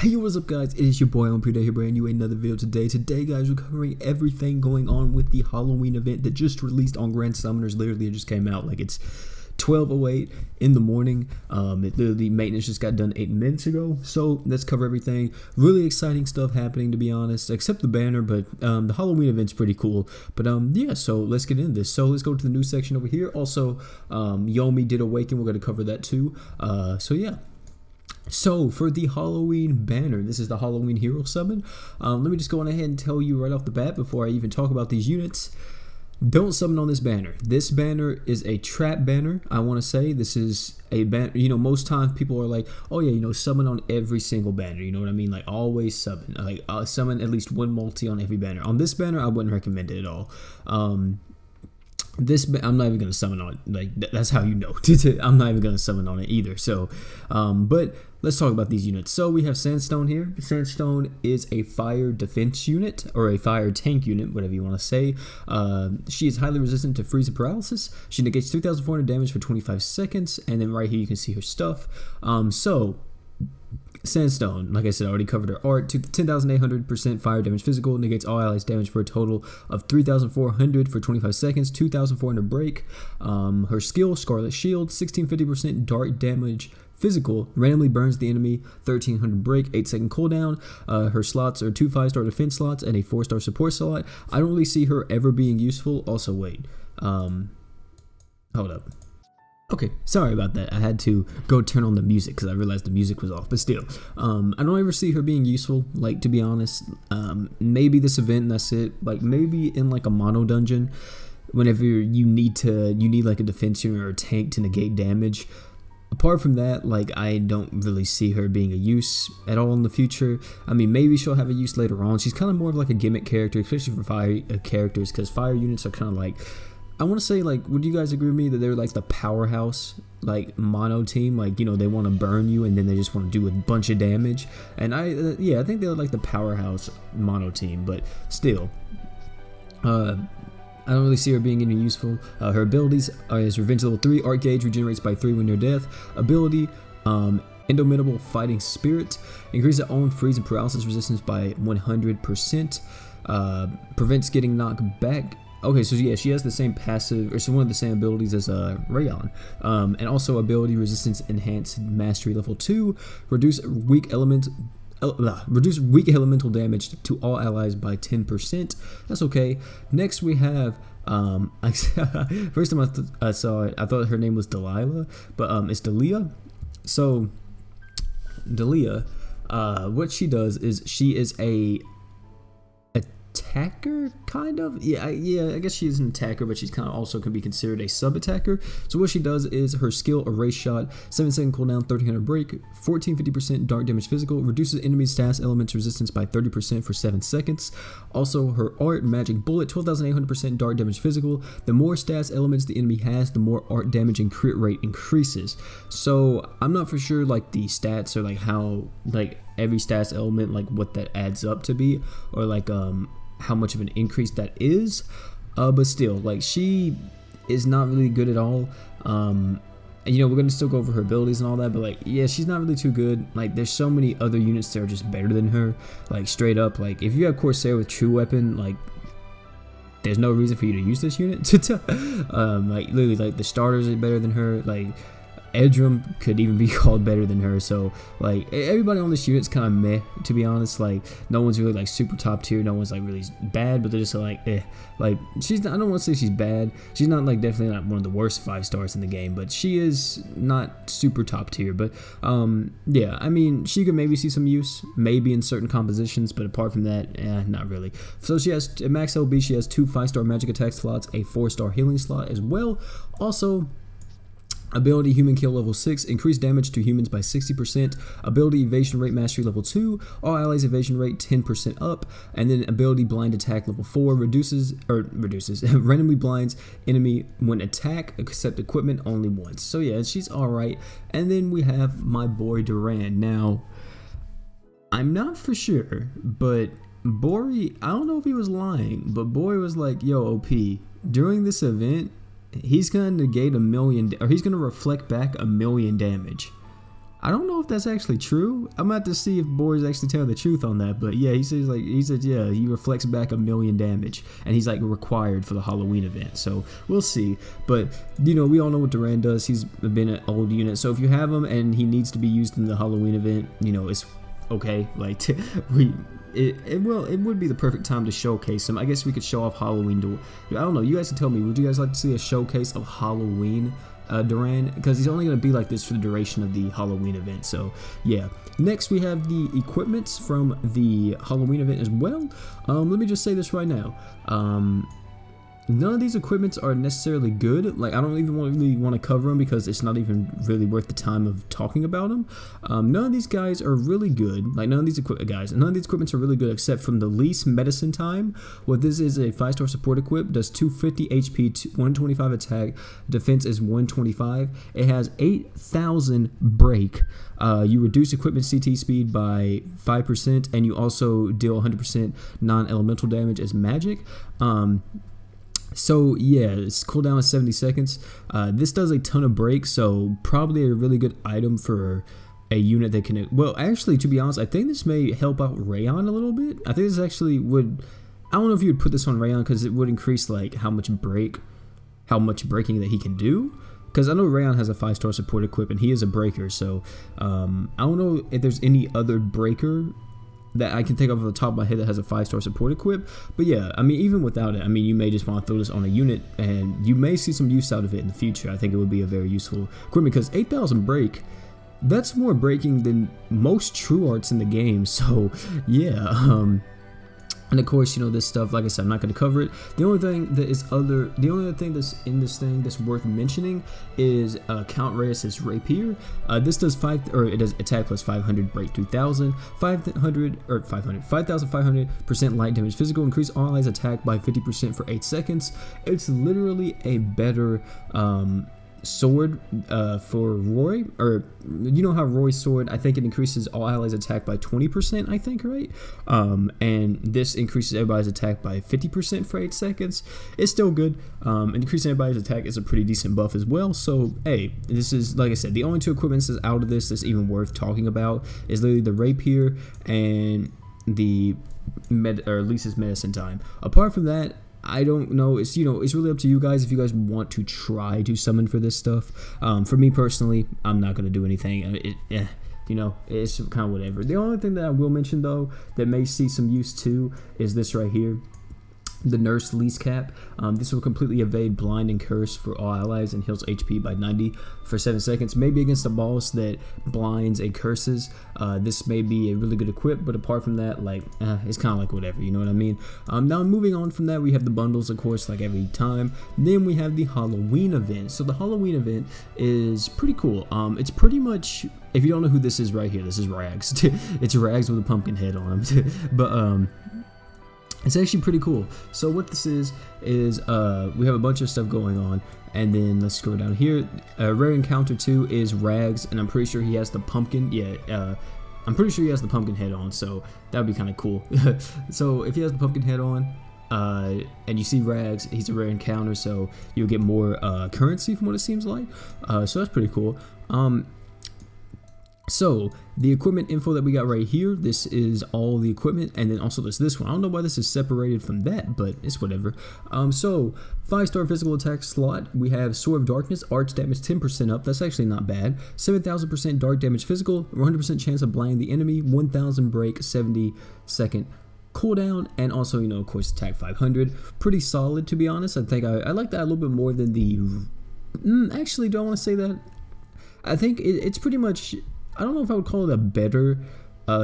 Hey, what's up guys, it is your boy Pre here, bringing you another video today. Today guys, we're covering everything going on with the Halloween event that just released on Grand Summoners. Literally, it just came out like it's 12:08 in the morning. The maintenance just got done 8 minutes ago, so let's cover everything. Really exciting stuff happening, to be honest, except the banner, but the Halloween event's pretty cool. But yeah, so let's get into this. So let's go to the news section over here. Also, Yomi did awaken, we're going to cover that too. So yeah. So for the Halloween banner, this is the Halloween hero summon. Let me just go on ahead and tell you right off the bat before I even talk about these units. Don't summon on this banner. This banner is a trap banner. I want to say this is a banner. You know, most times people are like, oh yeah, you know, summon on every single banner. You know what I mean? Like always summon. Like summon at least one multi on every banner. On this banner, I wouldn't recommend it at all. I'm not even gonna summon on it. Like that's how you know. I'm not even gonna summon on it either. So, but let's talk about these units. So we have Sandstone here. Sandstone is a fire defense unit or a fire tank unit, whatever you want to say. She is highly resistant to freeze and paralysis. She negates 3,400 damage for 25 seconds, and then right here you can see her stuff. So Sandstone, like I said, I already covered her art. 10,800% fire damage physical, negates all allies damage for a total of 3,400 for 25 seconds, 2,400 break. Her skill, Scarlet Shield, 1650% dark damage physical, randomly burns the enemy, 1,300 break, 8-second cooldown. Her slots are 2 5-star defense slots and a 4-star support slot. I don't really see her ever being useful. Also, wait, hold up. Okay, sorry about that. I had to go turn on the music because I realized the music was off. But still, I don't ever see her being useful. Like, to be honest, maybe this event and that's it. Like maybe in like a mono dungeon, whenever you need like a defense unit or a tank to negate damage. Apart from that, like I don't really see her being a use at all in the future. I mean, maybe she'll have a use later on. She's kind of more of like a gimmick character, especially for fire characters, because fire units are kind of like, I want to say, like, would you guys agree with me that they're like the powerhouse, like, mono team? Like, you know, they want to burn you and then they just want to do a bunch of damage. And yeah, I think they're like the powerhouse mono team, but still, I don't really see her being any useful. Her abilities is Revenge level 3, Art Gauge regenerates by 3 when near death. Ability, Indomitable Fighting Spirit, increases own freeze and paralysis resistance by 100%. Prevents getting knocked back. Okay, so yeah, she has the same passive, or so one of the same abilities as Rayon. And also ability resistance enhanced mastery level 2, reduce weak elemental damage to all allies by 10%. That's okay. Next we have first time I saw it, I thought her name was Delilah, but it's Delia. So Delia, what she does is she is a attacker, kind of. Yeah, I guess she's an attacker, but she's kind of also can be considered a sub-attacker. So what she does is her skill, Erase Shot, 7-second cooldown, 1,300 break, 1450% dark damage physical, reduces enemy stats elements resistance by 30% for 7 seconds. Also, her art, Magic Bullet, 12,800% dark damage physical. The more stats elements the enemy has, the more art damage and crit rate increases. So I'm not for sure like the stats or like how like every stats element, like what that adds up to be, or like how much of an increase that is, but still, like, she is not really good at all. You know, we're gonna still go over her abilities and all that, but like, yeah, she's not really too good. Like, there's so many other units that are just better than her, like straight up. Like, if you have Corsair with True Weapon, like, there's no reason for you to use this unit. Like, literally, like, the starters are better than her. Like, Edrum could even be called better than her. So like everybody on this unit's kind of meh, to be honest. Like no one's really like super top tier, no one's like really bad, but they're just like eh. Like she's not, I don't want to say she's bad, she's not like definitely not one of the worst 5-stars in the game, but she is not super top tier. But yeah, I mean, she could maybe see some use maybe in certain compositions, but apart from that, not really. So she has at max LB, she has 2 5-star magic attack slots, a 4-star healing slot as well. Also, ability Human Kill level 6, increased damage to humans by 60%. Ability Evasion Rate Mastery level 2, all allies evasion rate 10% up. And then ability Blind Attack level 4, reduces randomly blinds enemy when attack, except equipment only once. So yeah, she's alright. And then we have my boy Duran. Now, I'm not for sure, but Bori, I don't know if he was lying, but Bori was like, yo, OP, during this event, he's gonna negate 1 million, or he's gonna reflect back 1 million damage. I don't know if that's actually true. I'm about to see if Boris actually tell the truth on that. But yeah, he said yeah, he reflects back 1,000,000 damage, and he's like required for the Halloween event. So we'll see. But you know, we all know what Duran does. He's been an old unit, so if you have him and he needs to be used in the Halloween event, you know, it's okay. Like it would be the perfect time to showcase him. I guess we could show off Halloween. I don't know. You guys can tell me. Would you guys like to see a showcase of Halloween Duran? Because he's only going to be like this for the duration of the Halloween event. So yeah. Next we have the equipments from the Halloween event as well. Let me just say this right now. None of these equipments are necessarily good. Like, I don't even really want to cover them because it's not even really worth the time of talking about them. None of these guys are really good. Like, none of these equipments are really good except from the least medicine time. What this is a 5-star support equip, does 250 HP, 125 attack, defense is 125. It has 8,000 break. You reduce equipment CT speed by 5%, and you also deal 100% non-elemental damage as magic. So yeah, it's cooldown is 70 seconds. This does a ton of break, so probably a really good item for a unit that can. Well, actually, to be honest, I think this may help out Rayon a little bit. I think this actually would. I don't know if you would put this on Rayon because it would increase like how much breaking that he can do. Because I know Rayon has a 5-star support equip and he is a breaker, so I don't know if there's any other breaker that I can think of off the top of my head that has a 5-star support equip. But yeah, I mean, even without it, I mean, you may just want to throw this on a unit and you may see some use out of it in the future. I think it would be a very useful equipment because 8,000 break, that's more breaking than most true arts in the game. So yeah, and of course, you know, this stuff, like I said, I'm not going to cover it. The only other thing that's in this thing that's worth mentioning is Count Reyes' Rapier. This does it does attack plus 500, break 2,000, 5,500% light damage physical, increase all allies attack by 50% for 8 seconds. It's literally a better sword for Roy, or you know how Roy's sword, I think it increases all allies attack by 20%, I think, right? And this increases everybody's attack by 50% for 8 seconds. It's still good. And increasing everybody's attack is a pretty decent buff as well. So hey, this is, like I said, the only two equipments that's out of this that's even worth talking about is literally the Rapier and the Lisa's medicine time. Apart from that, I don't know. It's, you know, it's really up to you guys if you guys want to try to summon for this stuff. For me personally, I'm not gonna do anything. You know, it's kind of whatever. The only thing that I will mention though that may see some use too is this right here. The Nurse Lease Cap. This will completely evade blind and curse for all allies and heals HP by 90 for 7 seconds. Maybe against a boss that blinds and curses, this may be a really good equip, but apart from that, like, it's kind of like whatever, you know what I mean? Now moving on from that, we have the bundles, of course, like every time. Then we have the Halloween event. So the Halloween event is pretty cool. It's pretty much, if you don't know who this is right here, this is Rags. It's Rags with a pumpkin head on him. But it's actually pretty cool. So what this is we have a bunch of stuff going on, and then let's scroll down here. Rare encounter 2 is Rags, and I'm pretty sure he has the pumpkin. Yeah, I'm pretty sure he has the pumpkin head on, so that would be kind of cool. So if he has the pumpkin head on, and you see Rags, he's a rare encounter, so you'll get more currency from what it seems like. So that's pretty cool. So the equipment info that we got right here, this is all the equipment, and then also there's this one. I don't know why this is separated from that, but it's whatever. So 5-star physical attack slot, we have Sword of Darkness, arch damage 10% up. That's actually not bad. 7,000% dark damage physical, 100% chance of blinding the enemy, 1,000 break, 70-second cooldown, and also, you know, of course, attack 500. Pretty solid, to be honest. I think I like that a little bit more than the. Actually, do I want to say that? I think it's pretty much. I don't know if I would call it a better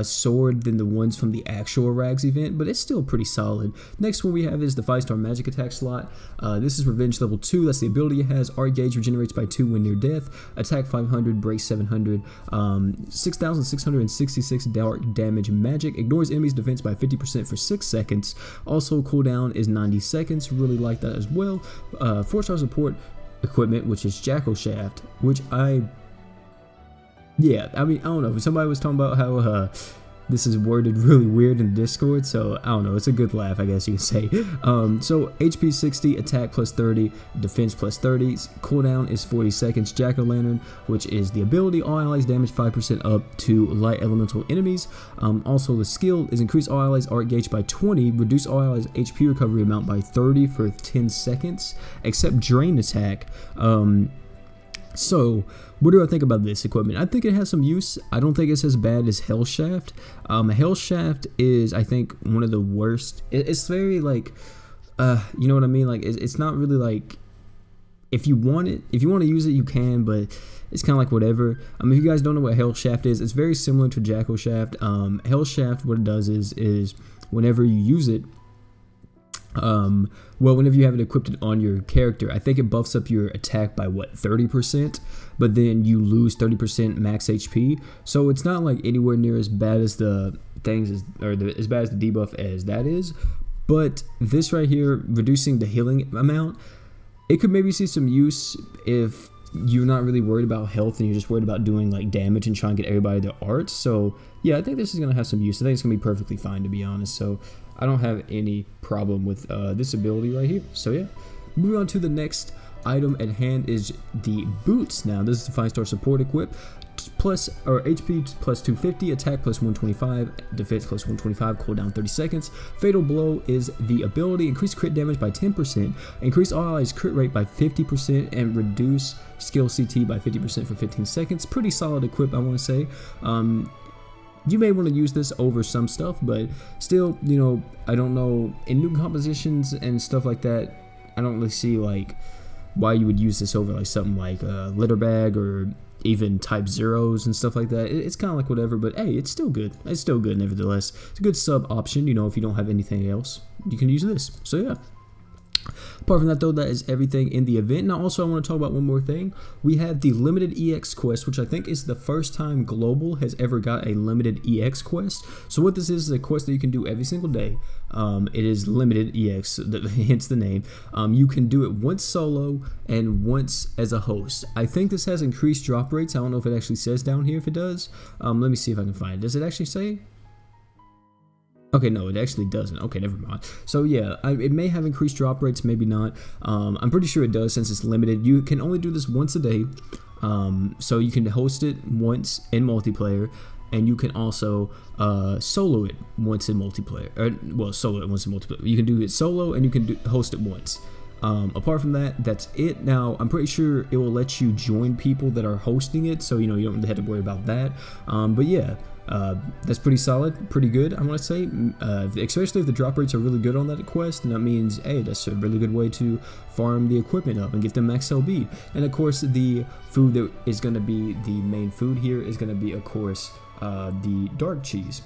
sword than the ones from the actual Rags event, but it's still pretty solid. Next one we have is the 5-star magic attack slot. This is Revenge level 2. That's the ability it has. Art gauge regenerates by 2 when near death. Attack 500, break 700. 6,666 dark damage magic. Ignores enemies' defense by 50% for 6 seconds. Also, cooldown is 90 seconds. Really like that as well. 4-star support equipment, which is Jackal Shaft, which yeah, I mean, I don't know. Somebody was talking about how this is worded really weird in Discord, so I don't know, it's a good laugh, I guess you can say. So HP 60, attack plus 30, defense plus 30, cooldown is 40 seconds, Jack-o'-lantern, which is the ability, all allies damage 5% up to light elemental enemies. Also the skill is increase all allies art gauge by 20, reduce all allies HP recovery amount by 30 for 10 seconds, except drain attack. So, what do I think about this equipment? I think it has some use. I don't think it's as bad as Hellshaft. Hellshaft is, I think, one of the worst. It's very like, you know what I mean? Like, it's not really like, if you want to use it, you can, but it's kind of like whatever. If you guys don't know what Hellshaft is, it's very similar to Jack-o'-Shaft. Hellshaft, what it does is whenever you use it, well, whenever you have it equipped on your character, I think it buffs up your attack by 30%, but then you lose 30% max HP. So it's not like anywhere near as bad as the things as bad as the debuff as that is. But this right here, reducing the healing amount, it could maybe see some use if you're not really worried about health and you're just worried about doing like damage and trying to get everybody their arts. So yeah, I think this is gonna have some use. I think it's gonna be perfectly fine, to be honest. So I don't have any problem with this ability right here. So yeah, moving on to the next item at hand is the boots. Now this is the 5-star support equip, plus or HP plus 250, attack plus 125, defense plus 125, cooldown 30 seconds. Fatal blow is the ability, increase crit damage by 10%, increase all allies crit rate by 50%, and reduce skill CT by 50% for 15 seconds. Pretty solid equip, I want to say. You may want to use this over some stuff, but still, you know, I don't know, in new compositions and stuff like that, I don't really see like why you would use this over like something like litter bag or even type zeros and stuff like that. It's kind of like whatever, but hey, it's still good. It's still good nevertheless. It's a good sub option, you know, if you don't have anything else, you can use this. So yeah. Apart from that though, that is everything in the event. Now also I want to talk about one more thing. We have the limited EX quest, which I think is the first time Global has ever got a limited EX quest. So what this is a quest that you can do every single day. It is limited EX, hence the name. You can do it once solo and once as a host. I think this has increased drop rates. I don't know if it actually says down here if it does. Let me see if I can find it. Does it actually say? Okay, no, it actually doesn't. Okay, never mind. So yeah, it may have increased drop rates, maybe not. I'm pretty sure it does since it's limited. You can only do this once a day. So you can host it once in multiplayer, and you can also solo it once in multiplayer. Solo it once in multiplayer. You can do it solo, and you can host it once. Apart from that, that's it. Now, I'm pretty sure it will let you join people that are hosting it, so you know you don't really have to worry about that. But yeah. That's pretty solid, pretty good, I want to say, especially if the drop rates are really good on that quest, and that means, hey, that's a really good way to farm the equipment up and get the max LB. And of course, the food that is going to be the main food here is going to be, of course, the dark cheese.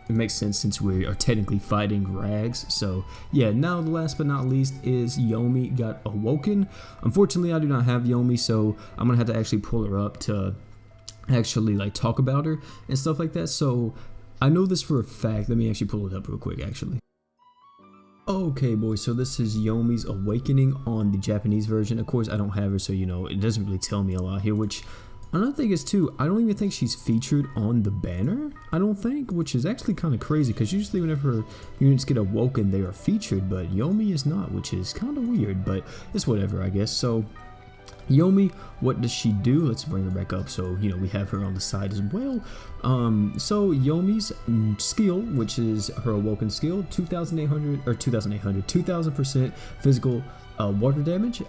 It makes sense since we are technically fighting Rags. So yeah, now the last but not least is Yomi got awoken. Unfortunately, I do not have Yomi, so I'm going to have to actually pull her up to actually like talk about her and stuff like that. So I know this for a fact. Let me actually pull it up real quick actually. Okay boys, so this is Yomi's Awakening on the Japanese version. Of course I don't have her, so you know it doesn't really tell me a lot here, which another thing is too, I don't even think she's featured on the banner, I don't think, which is actually kind of crazy because usually whenever units get awoken they are featured, but Yomi is not, which is kind of weird, but it's whatever I guess. So Yomi, what does she do? Let's bring her back up so you know we have her on the side as well. So Yomi's skill, which is her awoken skill, 2000% physical water damage,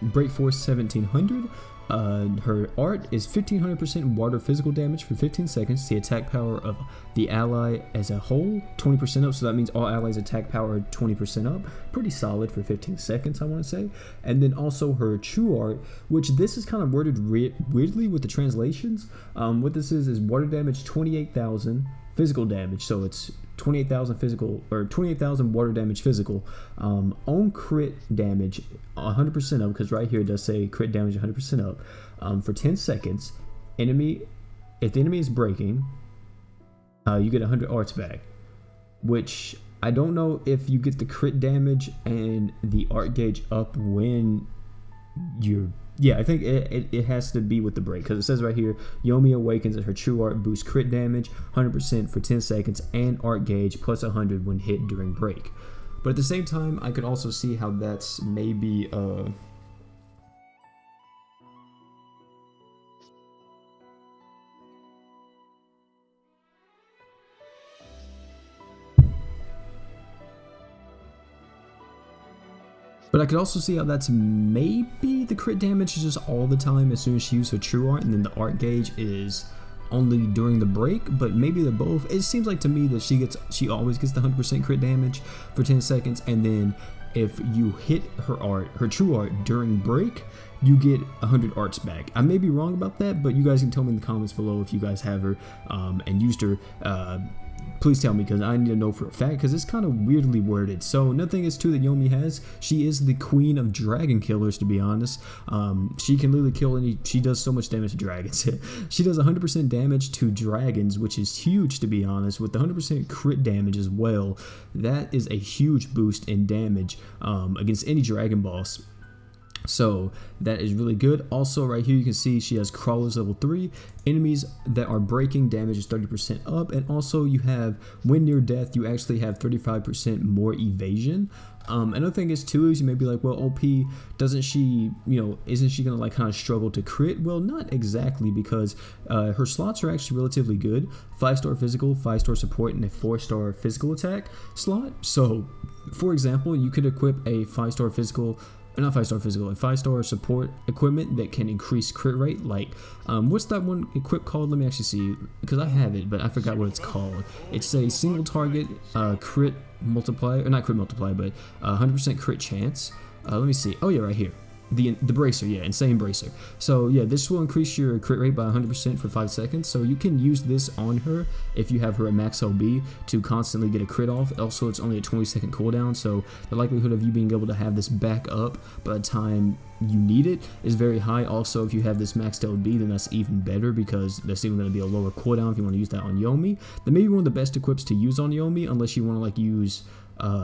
break force 1700. Her art is 1500% water physical damage for 15 seconds. The attack power of the ally as a whole 20% up, so that means all allies attack power 20% up. Pretty solid for 15 seconds, I want to say. And then also her true art, which this is kind of worded weirdly with the translations. What this is water damage 28,000 physical damage, so it's 28,000 physical or 28,000 water damage physical. On crit damage 100% up, because right here it does say crit damage 100% up for 10 seconds. If the enemy is breaking, you get 100 arts back, which I don't know if you get the crit damage and the art gauge up when you're Yeah, I think it has to be with the break, because it says right here, Yomi Awakens and her true art boosts crit damage 100% for 10 seconds and art gauge plus 100 when hit during break. But at the same time, I could also see how that's maybe but I could also see how that's maybe the crit damage is just all the time as soon as she uses her true art, and then the art gauge is only during the break. But maybe they're both. It seems like to me that she always gets the 100% crit damage for 10 seconds, and then if you hit her true art during break, you get 100 arts back. I may be wrong about that, but you guys can tell me in the comments below if you guys have her and used her. Please tell me, because I need to know for a fact, because it's kind of weirdly worded. So another thing is too that Yomi has, she is the queen of dragon killers, to be honest. She can literally kill she does so much damage to dragons. She does 100% damage to dragons, which is huge, to be honest, with the 100% crit damage as well. That is a huge boost in damage against any dragon boss. So that is really good. Also right here you can see she has crawlers level 3. Enemies that are breaking damage is 30% up, and also you have when near death you actually have 35% more evasion. Another thing is too is you may be like, well, OP, doesn't she, isn't she gonna like kind of struggle to crit? Well, not exactly, because her slots are actually relatively good. 5-star physical, 5-star support, and a 4-star physical attack slot. So for example, you could equip a 5-star physical, not 5-star physical, a 5-star support equipment that can increase crit rate. Like, what's that one equip called? Let me actually see, because I have it, but I forgot what it's called. It's a single target crit multiplier, or not crit multiplier, but 100% crit chance. Let me see. Oh yeah, right here. The bracer, yeah, insane bracer. So yeah, this will increase your crit rate by 100% for 5 seconds. So you can use this on her if you have her at max LB to constantly get a crit off. Also, it's only a 20-second cooldown, so the likelihood of you being able to have this back up by the time you need it is very high. Also, if you have this maxed LB, then that's even better, because that's even going to be a lower cooldown if you want to use that on Yomi. That may be one of the best equips to use on Yomi, unless you want to like use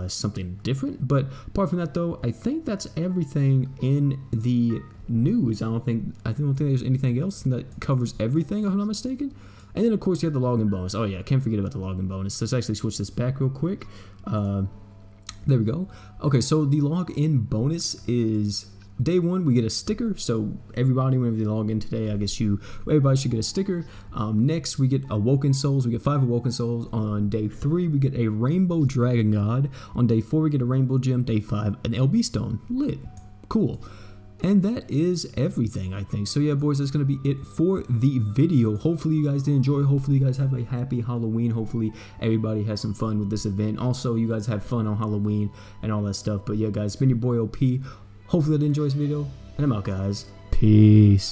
something different. But apart from that though, I think that's everything in the news. I don't think there's anything else that covers everything, if I'm not mistaken. And then of course you have the login bonus. Oh yeah, I can't forget about the login bonus. Let's actually switch this back real quick. There we go. Okay, so the login bonus is Day 1, we get a sticker. So everybody, whenever they log in today, I guess everybody should get a sticker. Next, we get Awoken Souls. We get 5 Awoken Souls. On Day 3, we get a Rainbow Dragon God. On Day 4, we get a Rainbow Gem. Day 5, an LB Stone. Lit. Cool. And that is everything, I think. So yeah, boys, that's going to be it for the video. Hopefully you guys did enjoy. Hopefully you guys have a happy Halloween. Hopefully everybody has some fun with this event. Also, you guys have fun on Halloween and all that stuff. But yeah, guys, it's been your boy OP. Hopefully you did enjoy this video, and I'm out, guys. Peace.